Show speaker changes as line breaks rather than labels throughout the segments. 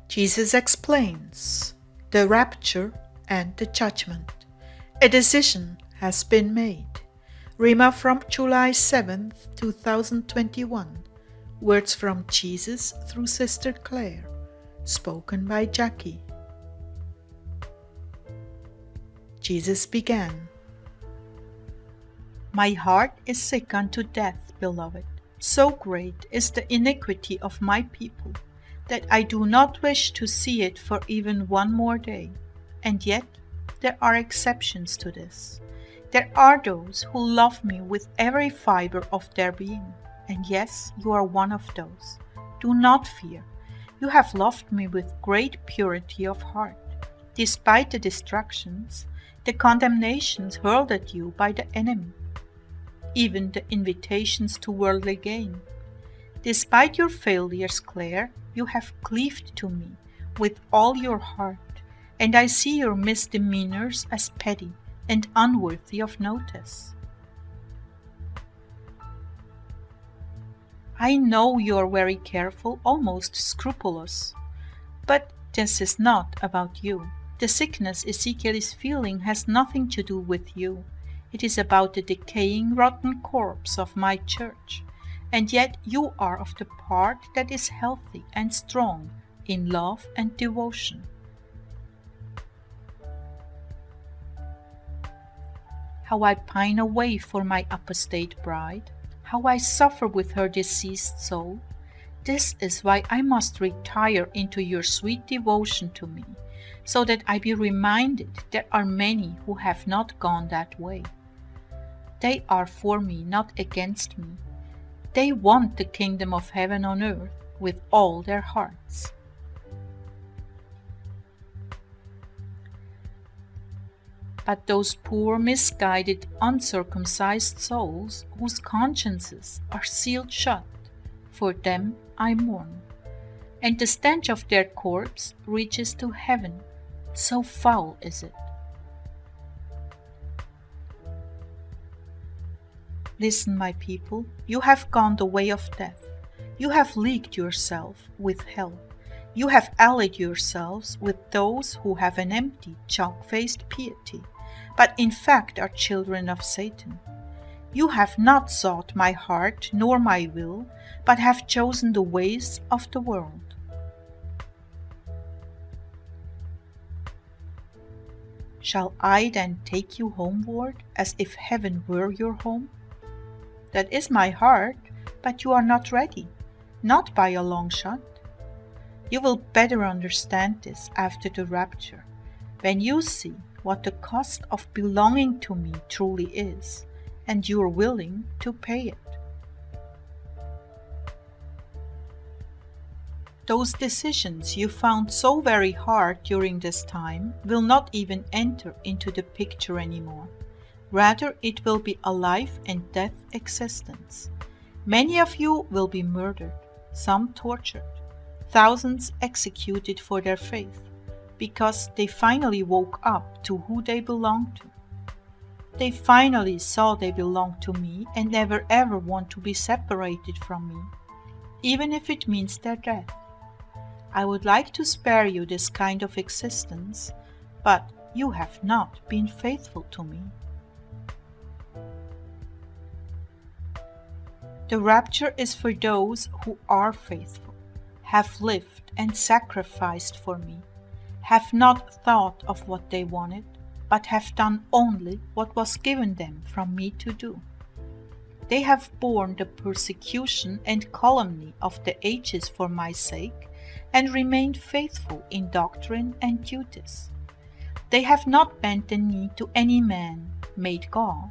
Jesus explains the rapture and the judgment. A decision has been made. Rima from July 7th, 2021. Words from Jesus through Sister Clare. Spoken by Jackie. Jesus began. My heart is sick unto death, beloved. So great is the iniquity of my people, that I do not wish to see it for even one more day. And yet there are exceptions to this. There are those who love me with every fiber of their being. And yes, you are one of those. Do not fear. You have loved me with great purity of heart, despite the distractions, the condemnations hurled at you by the enemy, even the invitations to worldly gain. Despite your failures, Clare, you have cleaved to me with all your heart, and I see your misdemeanors as petty and unworthy of notice. I know you are very careful, almost scrupulous, but this is not about you. The sickness Ezekiel is feeling has nothing to do with you. It is about the decaying, rotten corpse of my church, and yet you are of the part that is healthy and strong in love and devotion. How I pine away for my apostate bride, how I suffer with her deceased soul. This is why I must retire into your sweet devotion to me, so that I be reminded there are many who have not gone that way. They are for me, not against me. They want the kingdom of heaven on earth with all their hearts. But those poor, misguided, uncircumcised souls whose consciences are sealed shut, for them I mourn, and the stench of their corpse reaches to heaven, so foul is it. Listen, my people, you have gone the way of death. You have leagued yourself with hell. You have allied yourselves with those who have an empty, chalk-faced piety, but in fact are children of Satan. You have not sought my heart nor my will, but have chosen the ways of the world. Shall I then take you homeward, as if heaven were your home? That is my heart, but you are not ready, not by a long shot. You will better understand this after the rapture, when you see what the cost of belonging to me truly is, and you are willing to pay it. Those decisions you found so very hard during this time will not even enter into the picture anymore. Rather, it will be a life and death existence. Many of you will be murdered, some tortured, thousands executed for their faith, because they finally woke up to who they belong to. They finally saw they belong to me and never ever want to be separated from me, even if it means their death. I would like to spare you this kind of existence, but you have not been faithful to me. The rapture is for those who are faithful, have lived and sacrificed for me, have not thought of what they wanted, but have done only what was given them from me to do. They have borne the persecution and calumny of the ages for my sake, and remained faithful in doctrine and duties. They have not bent the knee to any man made God.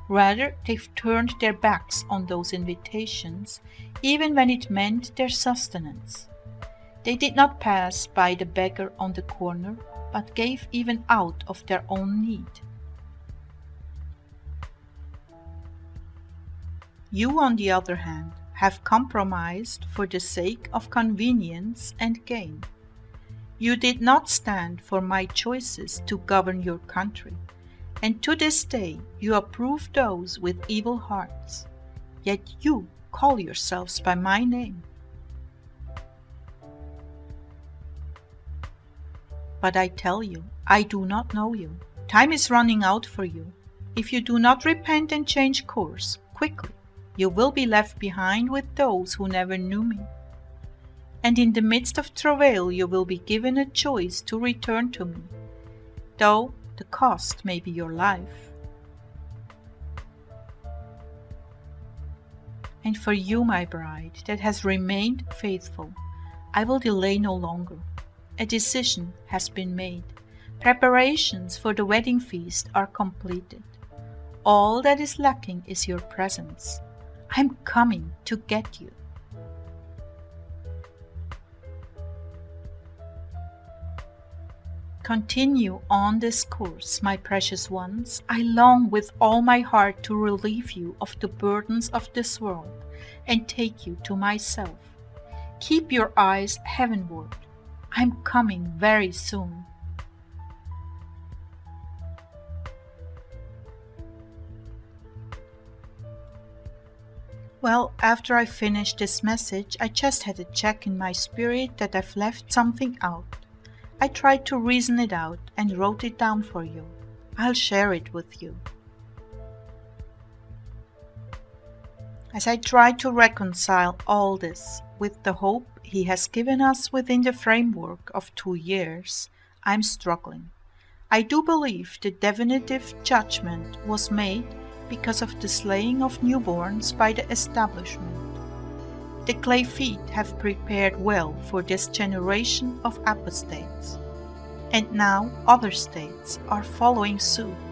Rather, they've turned their backs on those invitations, even when it meant their sustenance. They did not pass by the beggar on the corner, but gave even out of their own need. You, on the other hand, have compromised for the sake of convenience and gain. You did not stand for my choices to govern your country, and to this day you approve those with evil hearts, yet you call yourselves by my name. But I tell you, I do not know you. Time is running out for you. If you do not repent and change course quickly, you will be left behind with those who never knew me. And in the midst of travail you will be given a choice to return to me, though the cost may be your life. And for you, my bride, that has remained faithful, I will delay no longer. A decision has been made. Preparations for the wedding feast are completed. All that is lacking is your presence. I'm coming to get you. Continue on this course, my precious ones. I long with all my heart to relieve you of the burdens of this world and take you to myself. Keep your eyes heavenward. I'm coming very soon. Well, after I finished this message, I just had a check in my spirit that I've left something out. I tried to reason it out and wrote it down for you. I'll share it with you. As I try to reconcile all this with the hope He has given us within the framework of 2 years, I'm struggling. I do believe the definitive judgment was made because of the slaying of newborns by the establishment. The clay feet have prepared well for this generation of apostates, and now other states are following suit.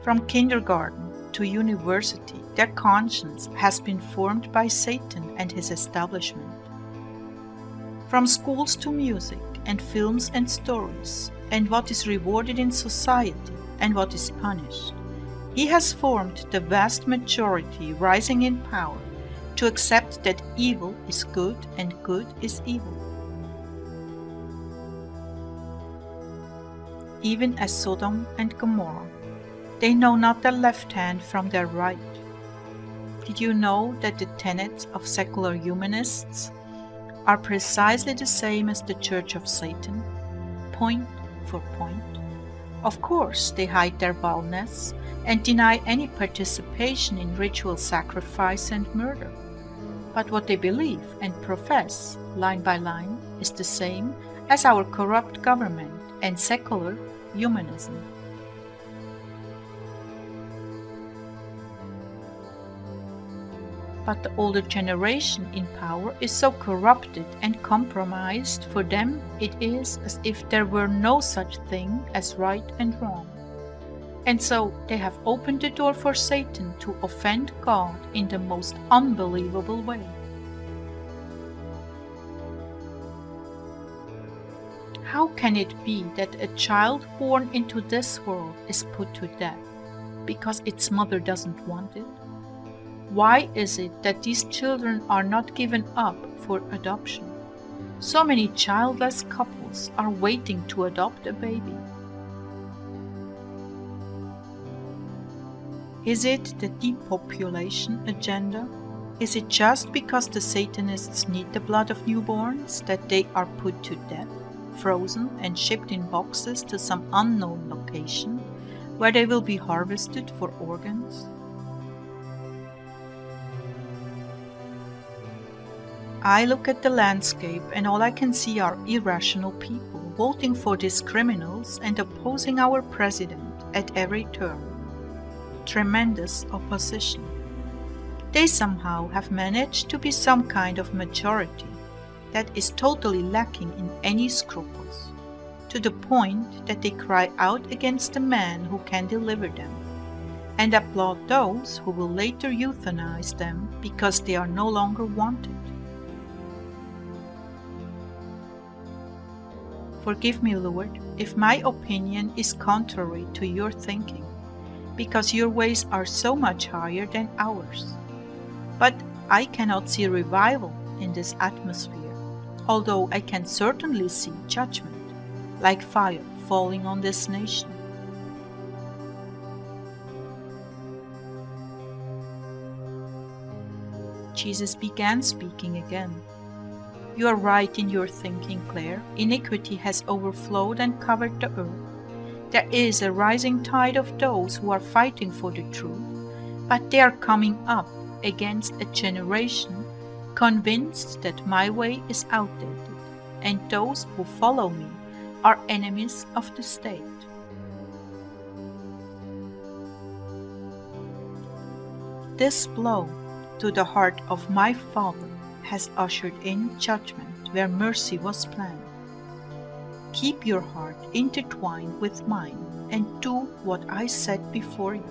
From kindergarten to university, their conscience has been formed by Satan and his establishment. From schools to music and films and stories, and what is rewarded in society and what is punished, he has formed the vast majority rising in power to accept that evil is good and good is evil. Even as Sodom and Gomorrah, they know not their left hand from their right. Did you know that the tenets of secular humanists are precisely the same as the Church of Satan, point for point? Of course, they hide their baldness and deny any participation in ritual sacrifice and murder. But what they believe and profess, line by line, is the same as our corrupt government and secular humanism. But the older generation in power is so corrupted and compromised, for them it is as if there were no such thing as right and wrong. And so they have opened the door for Satan to offend God in the most unbelievable way. How can it be that a child born into this world is put to death because its mother doesn't want it? Why is it that these children are not given up for adoption? So many childless couples are waiting to adopt a baby. Is it the depopulation agenda? Is it just because the Satanists need the blood of newborns that they are put to death, frozen and shipped in boxes to some unknown location where they will be harvested for organs? I look at the landscape and all I can see are irrational people voting for these criminals and opposing our president at every turn. Tremendous opposition. They somehow have managed to be some kind of majority that is totally lacking in any scruples, to the point that they cry out against the man who can deliver them, and applaud those who will later euthanize them because they are no longer wanted. Forgive me, Lord, if my opinion is contrary to your thinking, because your ways are so much higher than ours. But I cannot see revival in this atmosphere, although I can certainly see judgment, like fire falling on this nation. Jesus began speaking again. You are right in your thinking, Clare. Iniquity has overflowed and covered the earth. There is a rising tide of those who are fighting for the truth, but they are coming up against a generation convinced that my way is outdated, and those who follow me are enemies of the state. This blow to the heart of my Father has ushered in judgment where mercy was planned. Keep your heart intertwined with mine and do what I set before you.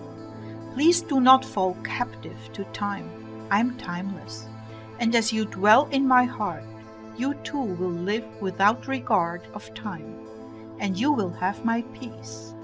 Please do not fall captive to time. I am timeless, and as you dwell in my heart, you too will live without regard of time, and you will have my peace.